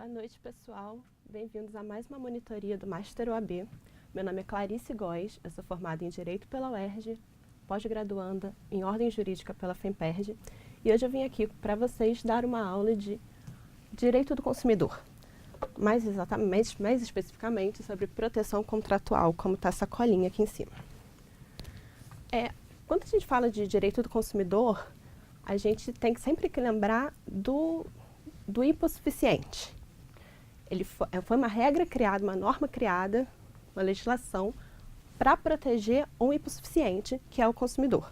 Boa noite, pessoal. Bem-vindos a mais uma monitoria do Master OAB. Meu nome é Clarice Góes, eu sou formada em Direito pela UERJ, pós-graduanda em Ordem Jurídica pela FEMPERJ, e hoje eu vim aqui para vocês dar uma aula de Direito do Consumidor, mais especificamente sobre proteção contratual, como está essa colinha aqui em cima. Quando a gente fala de Direito do Consumidor, a gente tem sempre que lembrar do hipossuficiente. Foi uma regra criada, uma norma criada, uma legislação, para proteger um hipossuficiente, que é o consumidor.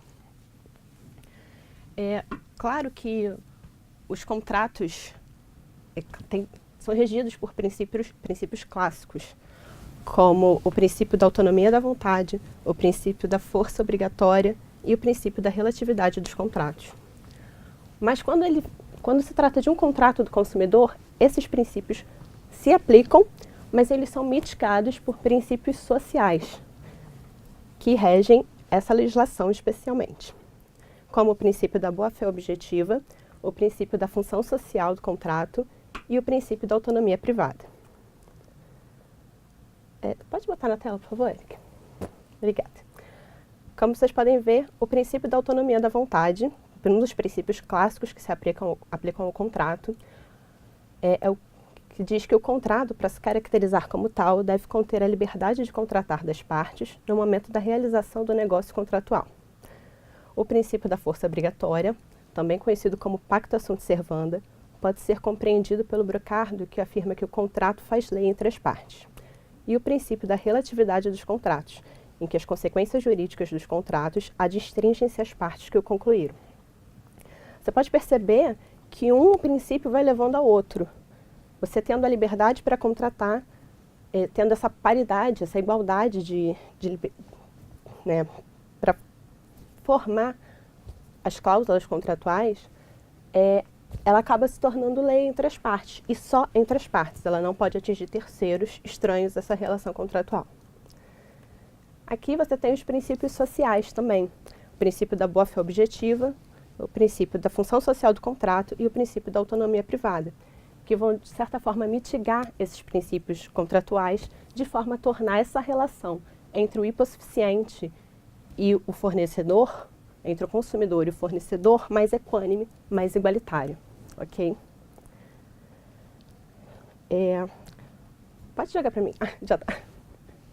Claro que os contratos são regidos por princípios clássicos, como o princípio da autonomia da vontade, o princípio da força obrigatória e o princípio da relatividade dos contratos. Mas quando se trata de um contrato do consumidor, esses princípios se aplicam, mas eles são mitigados por princípios sociais, que regem essa legislação especialmente, como o princípio da boa-fé objetiva, o princípio da função social do contrato e o princípio da autonomia privada. Pode botar na tela, por favor, Erika? Obrigada. Como vocês podem ver, o princípio da autonomia da vontade, um dos princípios clássicos que se aplicam ao contrato, é o que diz que o contrato, para se caracterizar como tal, deve conter a liberdade de contratar das partes no momento da realização do negócio contratual. O princípio da força obrigatória, também conhecido como pacta sunt servanda, pode ser compreendido pelo brocardo, que afirma que o contrato faz lei entre as partes. E o princípio da relatividade dos contratos, em que as consequências jurídicas dos contratos adstringem-se às partes que o concluíram. Você pode perceber que um princípio vai levando ao outro. Você tendo a liberdade para contratar, tendo essa paridade, essa igualdade para formar as cláusulas contratuais, ela acaba se tornando lei entre as partes, e só entre as partes. Ela não pode atingir terceiros estranhos a essa relação contratual. Aqui você tem os princípios sociais também. O princípio da boa-fé objetiva, o princípio da função social do contrato e o princípio da autonomia privada, que vão, de certa forma, mitigar esses princípios contratuais de forma a tornar essa relação entre o hipossuficiente e o fornecedor, entre o consumidor e o fornecedor, mais equânime, mais igualitário, ok? Pode jogar para mim. Já tá.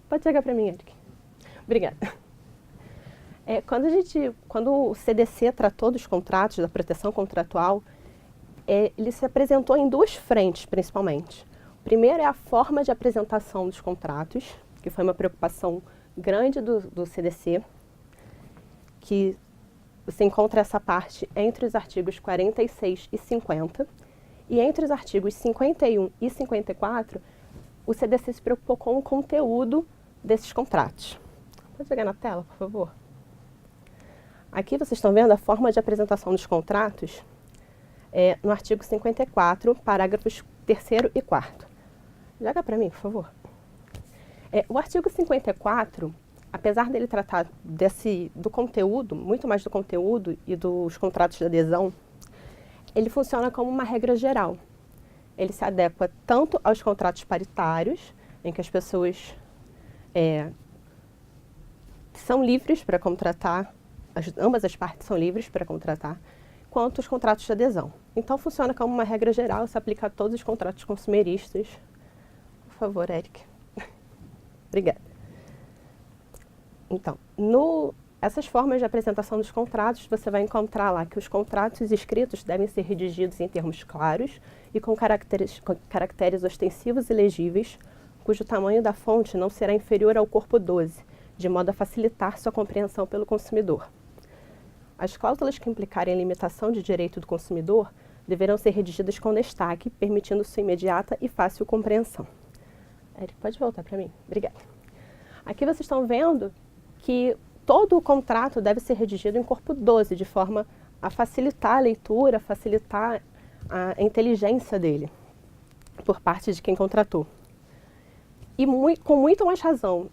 Pode jogar para mim, Eric. Obrigada. Quando o CDC tratou dos contratos, da proteção contratual, ele se apresentou em duas frentes, principalmente. O primeiro é a forma de apresentação dos contratos, que foi uma preocupação grande do CDC, que você encontra essa parte entre os artigos 46 e 50, e entre os artigos 51 e 54, o CDC se preocupou com o conteúdo desses contratos. Pode jogar na tela, por favor? Aqui vocês estão vendo a forma de apresentação dos contratos no artigo 54, parágrafos 3º e 4º. Joga para mim, por favor. O artigo 54, apesar dele tratar do conteúdo, muito mais do conteúdo e dos contratos de adesão, ele funciona como uma regra geral. Ele se adequa tanto aos contratos paritários, em que as pessoas são livres para contratar, ambas as partes são livres para contratar, quanto os contratos de adesão. Então, funciona como uma regra geral, se aplica a todos os contratos consumeristas. Por favor, Eric. Obrigada. Então, essas formas de apresentação dos contratos, você vai encontrar lá que os contratos escritos devem ser redigidos em termos claros e com caracteres ostensivos e legíveis, cujo tamanho da fonte não será inferior ao corpo 12, de modo a facilitar sua compreensão pelo consumidor. As cláusulas que implicarem limitação de direito do consumidor deverão ser redigidas com destaque, permitindo sua imediata e fácil compreensão. Eric, pode voltar para mim? Obrigada. Aqui vocês estão vendo que todo o contrato deve ser redigido em corpo 12, de forma a facilitar a leitura, facilitar a inteligência dele, por parte de quem contratou. E com muito mais razão,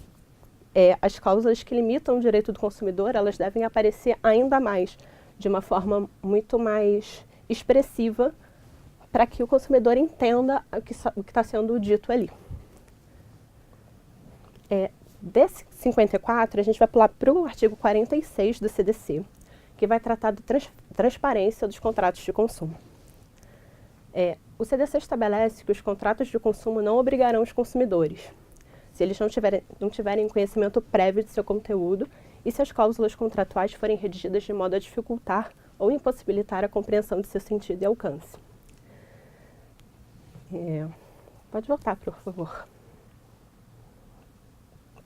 as cláusulas que limitam o direito do consumidor, elas devem aparecer ainda mais, de uma forma muito mais expressiva, para que o consumidor entenda o que está sendo dito ali. Desse 54, a gente vai pular para o artigo 46 do CDC, que vai tratar da transparência dos contratos de consumo. O CDC estabelece que os contratos de consumo não obrigarão os consumidores, se eles não tiverem conhecimento prévio de seu conteúdo e se as cláusulas contratuais forem redigidas de modo a dificultar ou impossibilitar a compreensão de seu sentido e alcance. Pode voltar, por favor.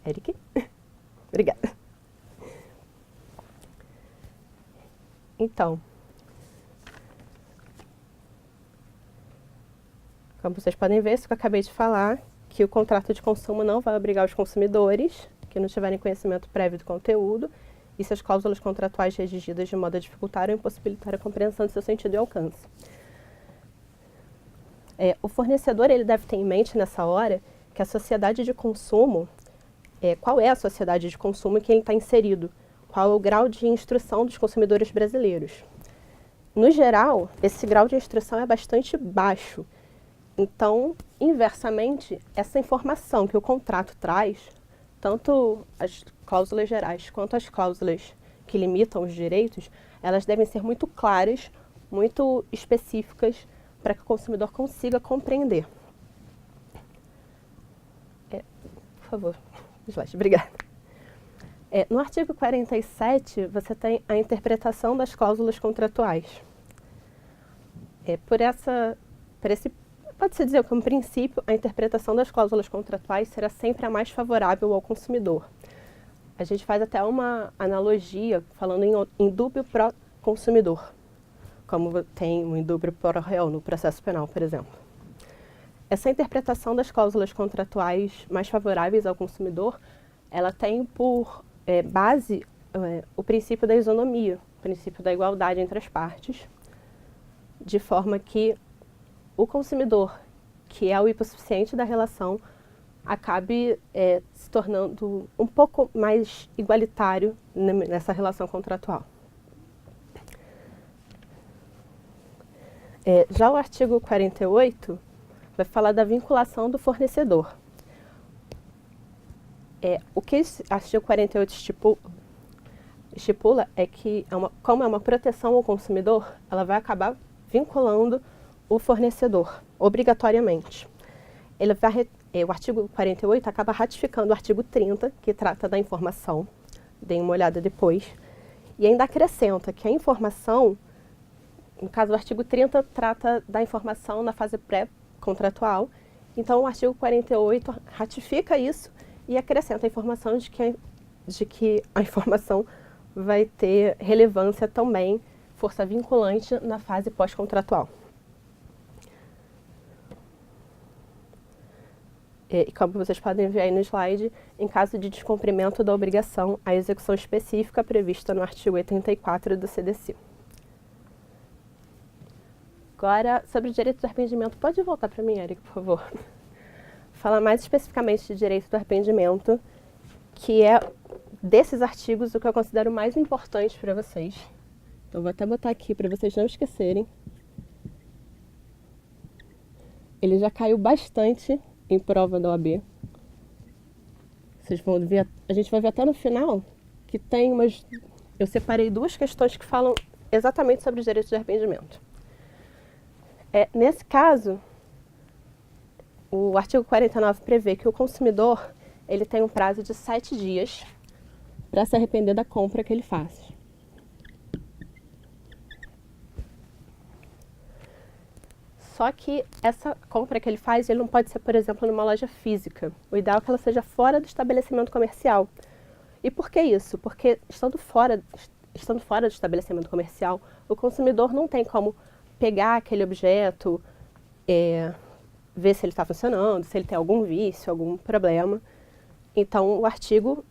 Eric? Obrigada. Então, como vocês podem ver, isso que eu acabei de falar, que o contrato de consumo não vai obrigar os consumidores que não tiverem conhecimento prévio do conteúdo e se as cláusulas contratuais redigidas de modo a dificultar ou impossibilitar a compreensão de seu sentido e alcance. O fornecedor ele deve ter em mente nessa hora que a sociedade de consumo, qual é a sociedade de consumo em que ele está inserido, qual é o grau de instrução dos consumidores brasileiros. No geral, esse grau de instrução é bastante baixo. Então, inversamente, essa informação que o contrato traz, tanto as cláusulas gerais quanto as cláusulas que limitam os direitos, elas devem ser muito claras, muito específicas, para que o consumidor consiga compreender. Por favor, slide, obrigada. No artigo 47, você tem a interpretação das cláusulas contratuais. Pode-se dizer que, em princípio, a interpretação das cláusulas contratuais será sempre a mais favorável ao consumidor. A gente faz até uma analogia falando em indúbio pro consumidor, como tem o indúbio pro réu no processo penal, por exemplo. Essa interpretação das cláusulas contratuais mais favoráveis ao consumidor, ela tem por base o princípio da isonomia, o princípio da igualdade entre as partes, de forma que o consumidor, que é o hipossuficiente da relação, acabe se tornando um pouco mais igualitário nessa relação contratual. Já o artigo 48 vai falar da vinculação do fornecedor. O que esse artigo 48 estipula é que, como é uma proteção ao consumidor, ela vai acabar vinculando o fornecedor, obrigatoriamente. O artigo 48 acaba ratificando o artigo 30, que trata da informação, deem uma olhada depois, e ainda acrescenta que a informação, no caso do artigo 30, trata da informação na fase pré-contratual, então o artigo 48 ratifica isso e acrescenta a informação de que a informação vai ter relevância também, força vinculante na fase pós-contratual. E como vocês podem ver aí no slide, em caso de descumprimento da obrigação, a execução específica prevista no artigo 84 do CDC. Agora, sobre o direito do arrependimento, pode voltar para mim, Eric, por favor. Falar mais especificamente de direito do arrependimento, que é desses artigos o que eu considero mais importante para vocês. Então, vou até botar aqui para vocês não esquecerem. Ele já caiu bastante em prova da OAB. Vocês vão ver, a gente vai ver até no final que tem umas... Eu separei duas questões que falam exatamente sobre os direitos de arrependimento. Nesse caso, o artigo 49 prevê que o consumidor ele tem um prazo de 7 dias para se arrepender da compra que ele faz. Só que essa compra que ele faz, ele não pode ser, por exemplo, numa loja física. O ideal é que ela seja fora do estabelecimento comercial. E por que isso? Porque estando fora do estabelecimento comercial, o consumidor não tem como pegar aquele objeto, ver se ele está funcionando, se ele tem algum vício, algum problema. Então, o artigo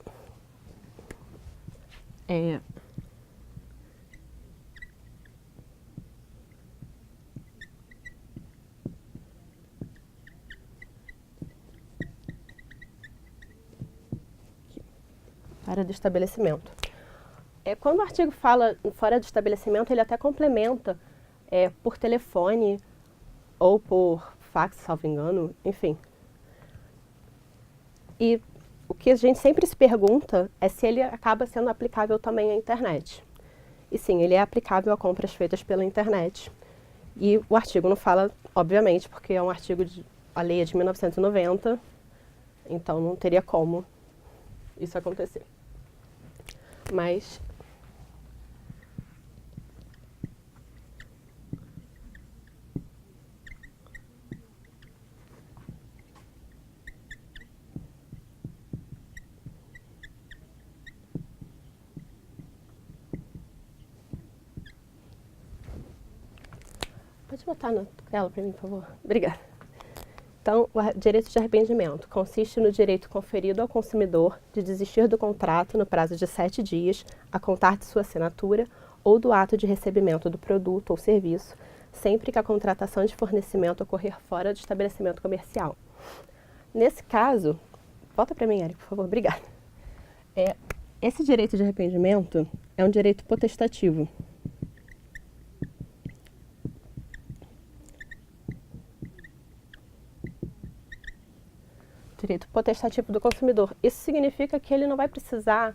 fora do estabelecimento. Quando o artigo fala fora do estabelecimento, ele até complementa por telefone ou por fax, salvo engano, enfim. E o que a gente sempre se pergunta é se ele acaba sendo aplicável também à internet. E sim, ele é aplicável a compras feitas pela internet. E o artigo não fala, obviamente, porque é um artigo a lei é de 1990, então não teria como isso acontecer. Mas pode botar na tela para mim, por favor? Obrigada. Então, o direito de arrependimento consiste no direito conferido ao consumidor de desistir do contrato no prazo de 7 dias, a contar de sua assinatura ou do ato de recebimento do produto ou serviço, sempre que a contratação de fornecimento ocorrer fora do estabelecimento comercial. Nesse caso, volta para mim, Eric, por favor, obrigada. Esse direito de arrependimento é um direito potestativo. Direito potestativo do consumidor. Isso significa que ele não vai precisar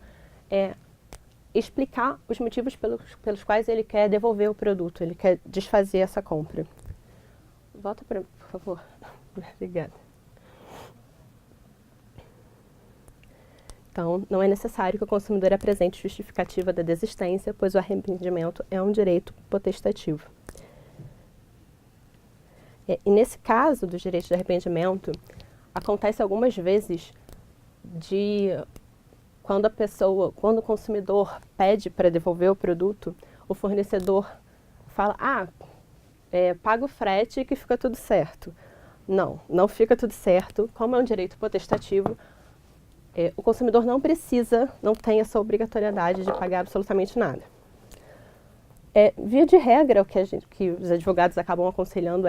explicar os motivos pelos quais ele quer devolver o produto, ele quer desfazer essa compra. Volta para mim, por favor. Obrigada. Então, não é necessário que o consumidor apresente justificativa da desistência, pois o arrependimento é um direito potestativo. E nesse caso do direito de arrependimento, acontece algumas vezes quando o consumidor pede para devolver o produto, o fornecedor fala, paga o frete que fica tudo certo. Não, não fica tudo certo. Como é um direito potestativo, o consumidor não tem essa obrigatoriedade de pagar absolutamente nada. Via de regra, o que os advogados acabam aconselhando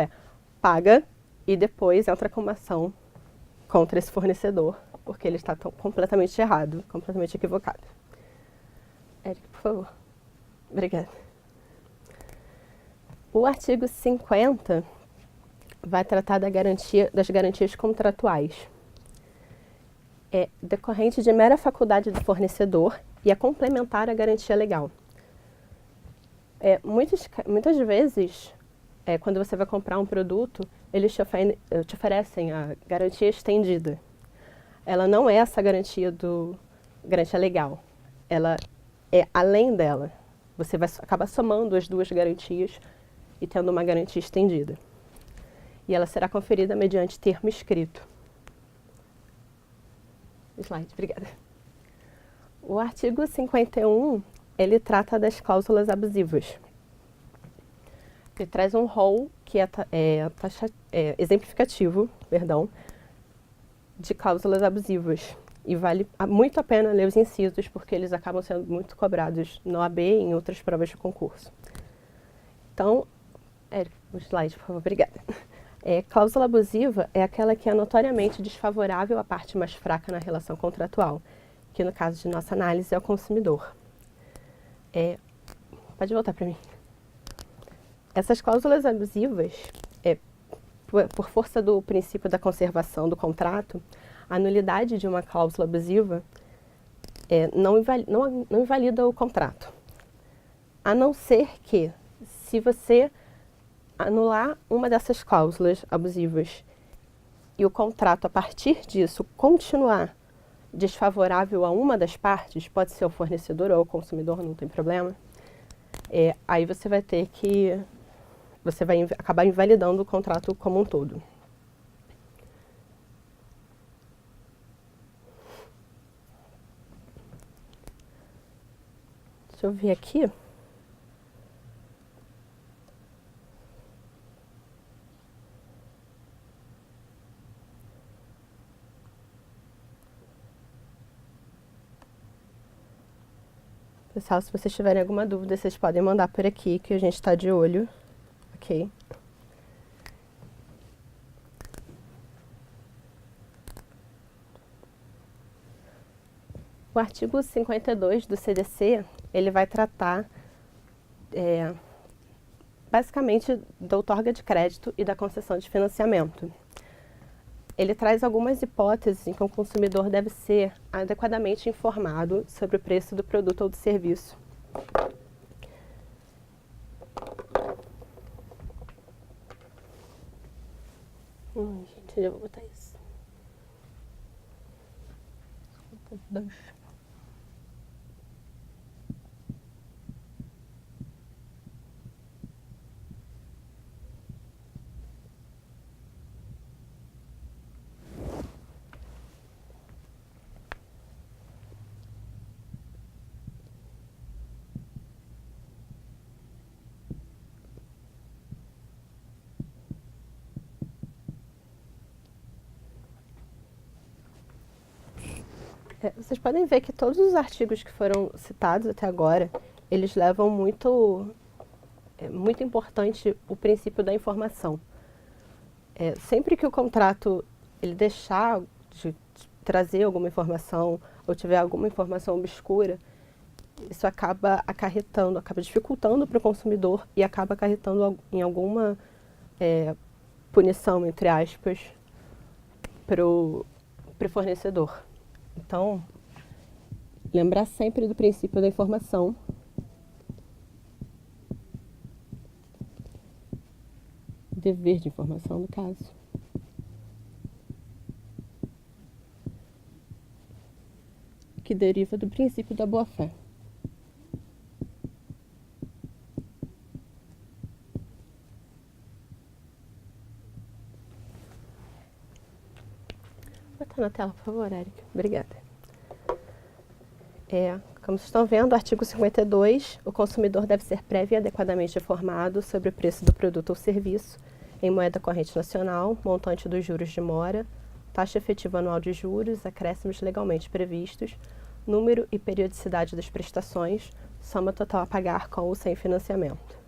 paga e depois entra com uma ação contra esse fornecedor, porque ele está completamente errado, completamente equivocado. Eric, por favor. Obrigada. O artigo 50 vai tratar das garantias contratuais. Decorrente de mera faculdade do fornecedor e é complementar a garantia legal. Muitas vezes, quando você vai comprar um produto, eles te oferecem a garantia estendida. Ela não é essa garantia legal. Ela é além dela. Você vai acabar somando as duas garantias e tendo uma garantia estendida. E ela será conferida mediante termo escrito. Slide, obrigada. O artigo 51, ele trata das cláusulas abusivas. Ele traz um rol que é exemplificativo, de cláusulas abusivas. E vale muito a pena ler os incisos, porque eles acabam sendo muito cobrados no OAB e em outras provas de concurso. Então, o slide, por favor, obrigada. Cláusula abusiva é aquela que é notoriamente desfavorável à parte mais fraca na relação contratual, que no caso de nossa análise é o consumidor. Pode voltar para mim. Essas cláusulas abusivas, por força do princípio da conservação do contrato, a nulidade de uma cláusula abusiva não invalida o contrato. A não ser que, se você anular uma dessas cláusulas abusivas e o contrato, a partir disso, continuar desfavorável a uma das partes, pode ser o fornecedor ou o consumidor, não tem problema, aí você vai acabar invalidando o contrato como um todo. Deixa eu ver aqui. Pessoal, se vocês tiverem alguma dúvida, vocês podem mandar por aqui, que a gente está de olho. Ok? O artigo 52 do CDC, ele vai tratar basicamente da outorga de crédito e da concessão de financiamento. Ele traz algumas hipóteses em que o consumidor deve ser adequadamente informado sobre o preço do produto ou do serviço. Gente, eu vou botar isso. Vocês podem ver que todos os artigos que foram citados até agora, eles levam muito importante o princípio da informação. Sempre que o contrato ele deixar de trazer alguma informação ou tiver alguma informação obscura, isso acaba acarretando, acaba dificultando para o consumidor e acaba acarretando em alguma punição, entre aspas, para o fornecedor. Então, lembrar sempre do princípio da informação. Dever de informação, no caso. Que deriva do princípio da boa-fé. Bota na tela, por favor, Érica. Obrigada. Como vocês estão vendo, artigo 52, o consumidor deve ser prévio e adequadamente informado sobre o preço do produto ou serviço em moeda corrente nacional, montante dos juros de mora, taxa efetiva anual de juros, acréscimos legalmente previstos, número e periodicidade das prestações, soma total a pagar com ou sem financiamento.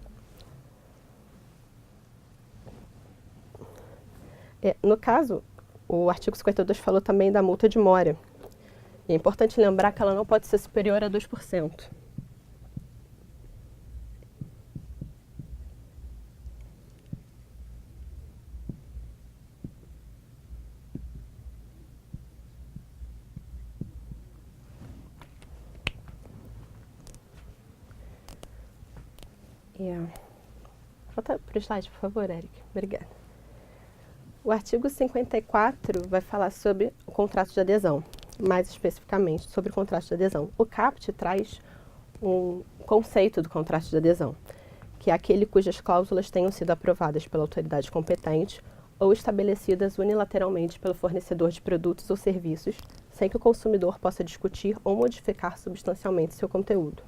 No caso, o artigo 52 falou também da multa de mora. E é importante lembrar que ela não pode ser superior a 2%. Volta para o slide, por favor, Érica. Obrigada. O artigo 54 vai falar sobre o contrato de adesão, mais especificamente sobre o contrato de adesão. O CAPT traz um conceito do contrato de adesão, que é aquele cujas cláusulas tenham sido aprovadas pela autoridade competente ou estabelecidas unilateralmente pelo fornecedor de produtos ou serviços, sem que o consumidor possa discutir ou modificar substancialmente seu conteúdo.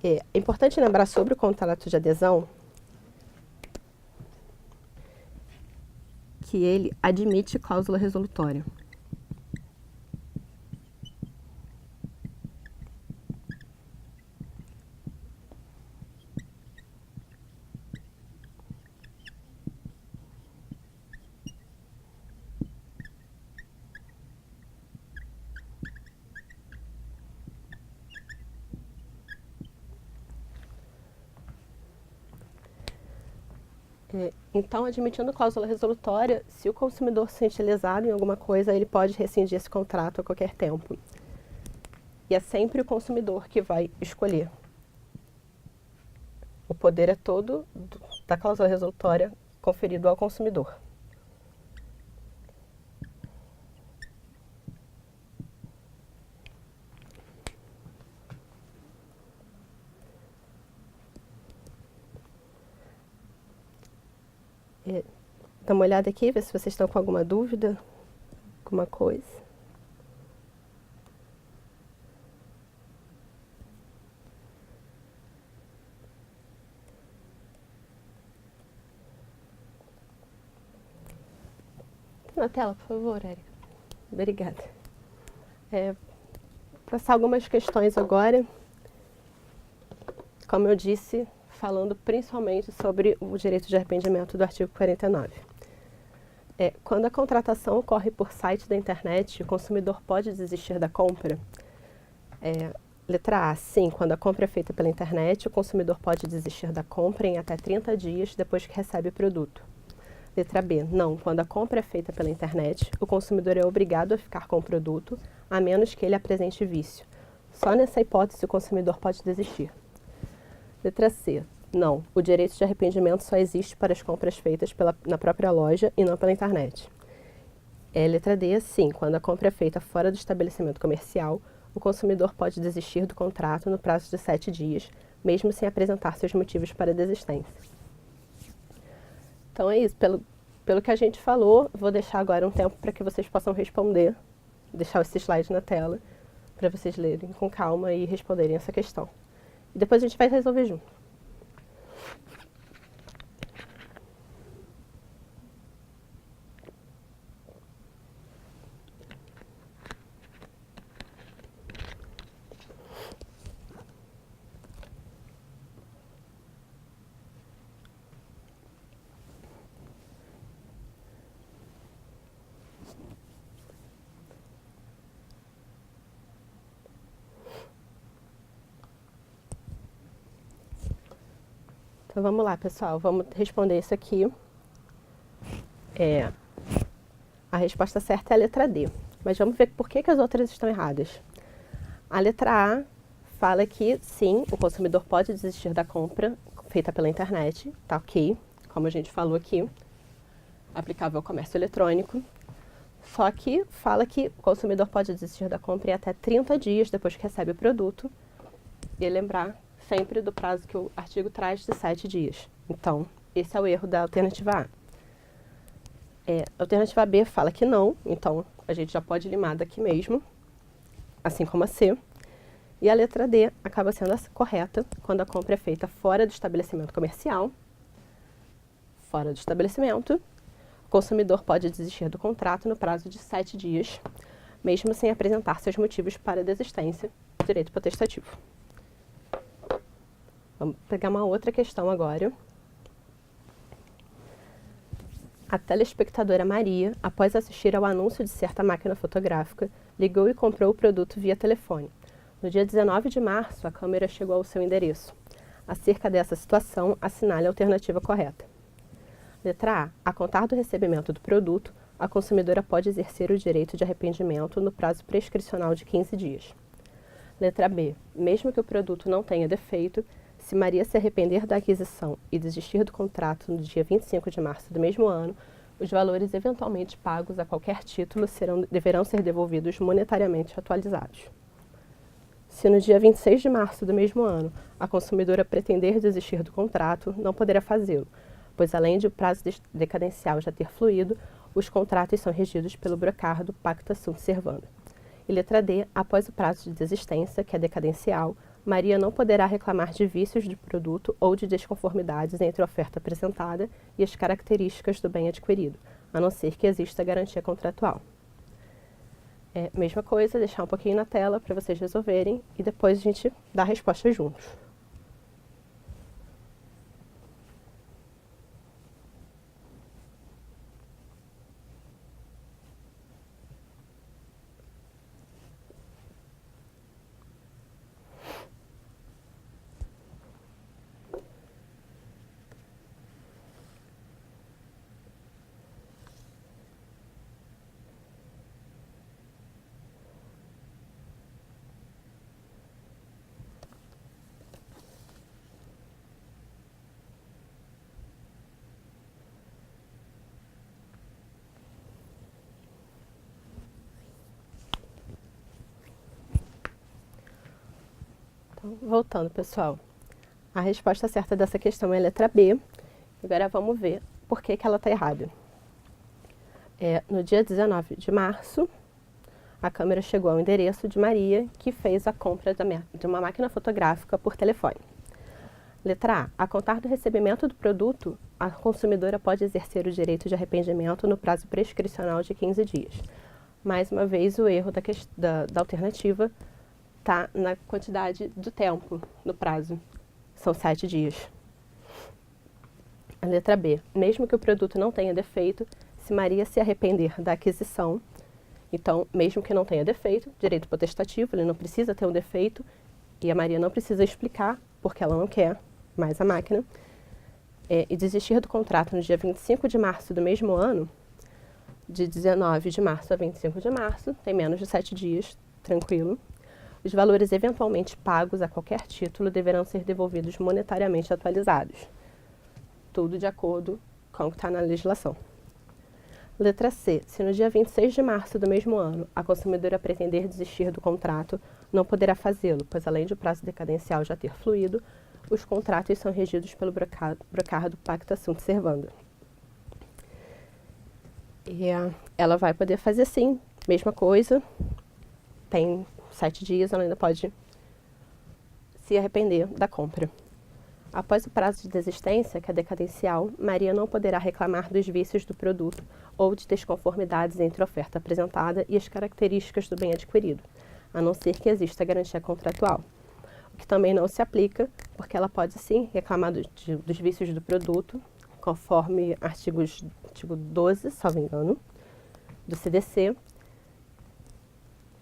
É importante lembrar sobre o contrato de adesão que ele admite cláusula resolutória. Então, admitindo cláusula resolutória, se o consumidor se sente lesado em alguma coisa, ele pode rescindir esse contrato a qualquer tempo. E é sempre o consumidor que vai escolher. O poder é todo da cláusula resolutória conferido ao consumidor. Dá uma olhada aqui, ver se vocês estão com alguma dúvida, alguma coisa. Na tela, por favor, Érica. Obrigada. Passar algumas questões agora. Como eu disse, falando principalmente sobre o direito de arrependimento do artigo 49. Quando a contratação ocorre por site da internet, o consumidor pode desistir da compra. Letra A, sim, quando a compra é feita pela internet, o consumidor pode desistir da compra em até 30 dias depois que recebe o produto. Letra B, não, quando a compra é feita pela internet, o consumidor é obrigado a ficar com o produto, a menos que ele apresente vício. Só nessa hipótese o consumidor pode desistir. Letra C, não, o direito de arrependimento só existe para as compras feitas na própria loja e não pela internet. Letra D, sim, quando a compra é feita fora do estabelecimento comercial, o consumidor pode desistir do contrato no prazo de 7 dias, mesmo sem apresentar seus motivos para a desistência. Então é isso, pelo que a gente falou, vou deixar agora um tempo para que vocês possam responder, deixar esse slide na tela, para vocês lerem com calma e responderem essa questão. E depois a gente vai resolver junto. Então vamos lá, pessoal, vamos responder isso aqui. A resposta certa é a letra D, mas vamos ver por que as outras estão erradas. A letra A fala que, sim, o consumidor pode desistir da compra feita pela internet, tá ok, como a gente falou aqui, aplicável ao comércio eletrônico. Só que fala que o consumidor pode desistir da compra em até 30 dias depois que recebe o produto, e lembrar sempre do prazo que o artigo traz de 7 dias. Então, esse é o erro da alternativa A. A alternativa B fala que não, então a gente já pode limar daqui mesmo, assim como a C. E a letra D acaba sendo a correta quando a compra é feita fora do estabelecimento comercial. Fora do estabelecimento, o consumidor pode desistir do contrato no prazo de 7 dias, mesmo sem apresentar seus motivos para a desistência do direito potestativo. Vamos pegar uma outra questão agora. A telespectadora Maria, após assistir ao anúncio de certa máquina fotográfica, ligou e comprou o produto via telefone. No dia 19 de março, a câmera chegou ao seu endereço. Acerca dessa situação, assinale a alternativa correta. Letra A. A contar do recebimento do produto, a consumidora pode exercer o direito de arrependimento no prazo prescricional de 15 dias. Letra B. Mesmo que o produto não tenha defeito, se Maria se arrepender da aquisição e desistir do contrato no dia 25 de março do mesmo ano, os valores eventualmente pagos a qualquer título deverão ser devolvidos monetariamente atualizados. Se no dia 26 de março do mesmo ano a consumidora pretender desistir do contrato, não poderá fazê-lo, pois além de o prazo decadencial já ter fluído, os contratos são regidos pelo brocardo pacta sunt servanda. E letra D, após o prazo de desistência, que é decadencial, Maria não poderá reclamar de vícios de produto ou de desconformidades entre a oferta apresentada e as características do bem adquirido, a não ser que exista garantia contratual. Mesma coisa, deixar um pouquinho na tela para vocês resolverem e depois a gente dá a resposta juntos. Voltando, pessoal, a resposta certa dessa questão é a letra B. Agora vamos ver por que ela está errada. No dia 19 de março, a câmera chegou ao endereço de Maria, que fez a compra de uma máquina fotográfica por telefone. Letra A. A contar do recebimento do produto, a consumidora pode exercer o direito de arrependimento no prazo prescricional de 15 dias. Mais uma vez, o erro da alternativa está na quantidade do tempo, no prazo. São 7 dias. A letra B. Mesmo que o produto não tenha defeito, se Maria se arrepender da aquisição, então, mesmo que não tenha defeito, direito potestativo, ele não precisa ter um defeito, e a Maria não precisa explicar porque ela não quer mais a máquina, e desistir do contrato no dia 25 de março do mesmo ano, de 19 de março a 25 de março, tem menos de 7 dias, tranquilo. Os valores eventualmente pagos a qualquer título deverão ser devolvidos monetariamente atualizados. Tudo de acordo com o que está na legislação. Letra C. Se no dia 26 de março do mesmo ano a consumidora pretender desistir do contrato, não poderá fazê-lo, pois além de o prazo decadencial já ter fluído, os contratos são regidos pelo brocar do Pacta Sunt Servanda. E ela vai poder fazer sim, mesma coisa, tem 7 dias, ela ainda pode se arrepender da compra. Após o prazo de desistência, que é decadencial, Maria não poderá reclamar dos vícios do produto ou de desconformidades entre a oferta apresentada e as características do bem adquirido, a não ser que exista garantia contratual. O que também não se aplica, porque ela pode sim reclamar dos vícios do produto, conforme artigo 12, salvo engano, do CDC.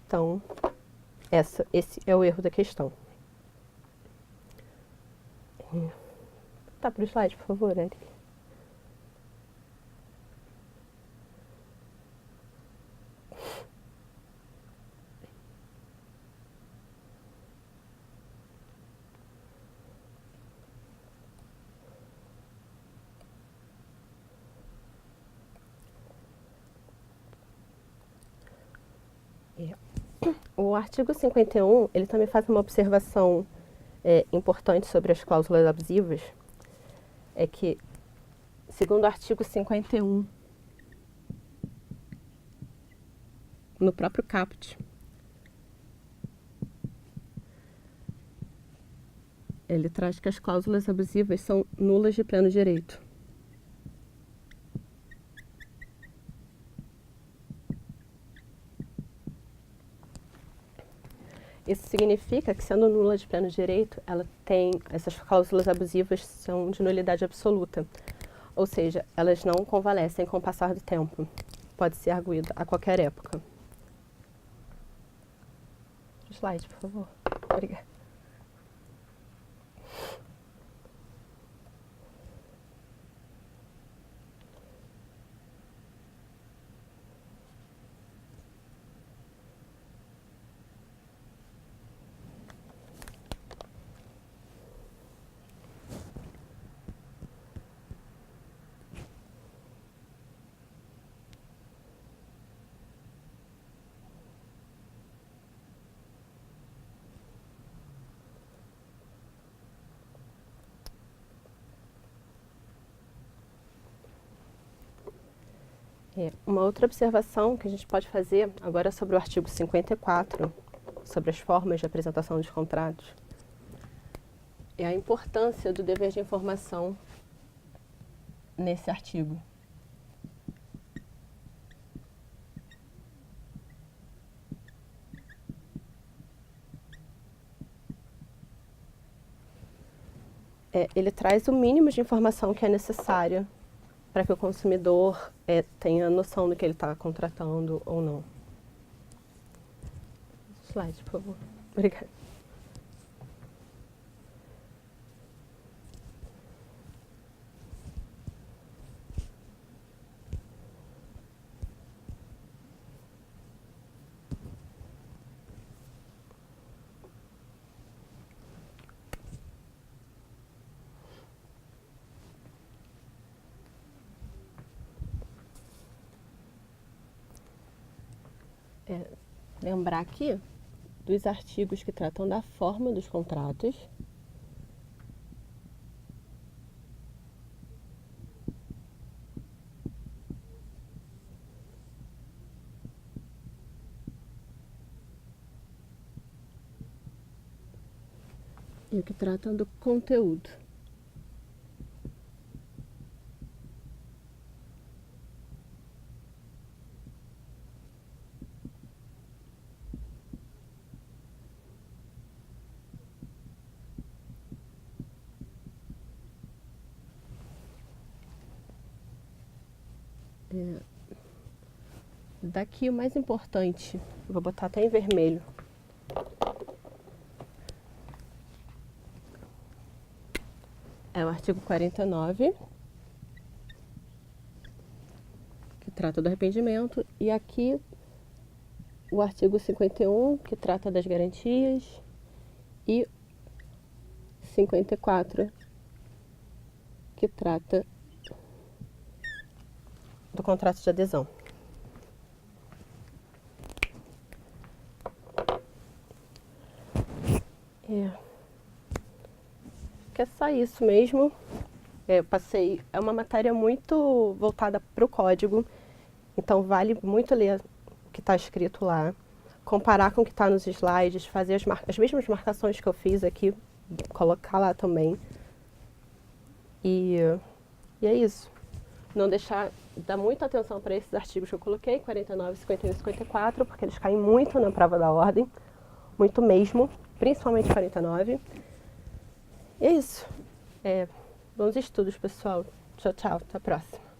Então, esse é o erro da questão. Tá pro slide, por favor, Eric. O artigo 51, ele também faz uma observação importante sobre as cláusulas abusivas, é que, segundo o artigo 51, no próprio caput, ele traz que as cláusulas abusivas são nulas de pleno direito. Isso significa que, sendo nula de pleno direito, essas cláusulas abusivas são de nulidade absoluta. Ou seja, elas não convalescem com o passar do tempo. Pode ser arguída a qualquer época. Slide, por favor. Obrigada. Uma outra observação que a gente pode fazer agora sobre o artigo 54, sobre as formas de apresentação dos contratos, é a importância do dever de informação nesse artigo. Ele traz o mínimo de informação que é necessária para que o consumidor tenha noção do que ele está contratando ou não. Slide, por favor. Obrigada. Lembrar aqui dos artigos que tratam da forma dos contratos. E o que tratam do conteúdo. Daqui o mais importante, vou botar até em vermelho, é o artigo 49, que trata do arrependimento, e aqui o artigo 51, que trata das garantias, e 54, que trata do contrato de adesão. Que é só isso mesmo. Eu passei, é uma matéria muito voltada para o código, então vale muito ler o que está escrito lá, comparar com o que está nos slides, fazer as mesmas marcações que eu fiz aqui, colocar lá também. E é isso. Não deixar, dar muita atenção para esses artigos que eu coloquei, 49, 51 e 54, porque eles caem muito na prova da ordem, muito mesmo, principalmente 49. E é isso. Bons estudos, pessoal. Tchau, tchau. Até a próxima.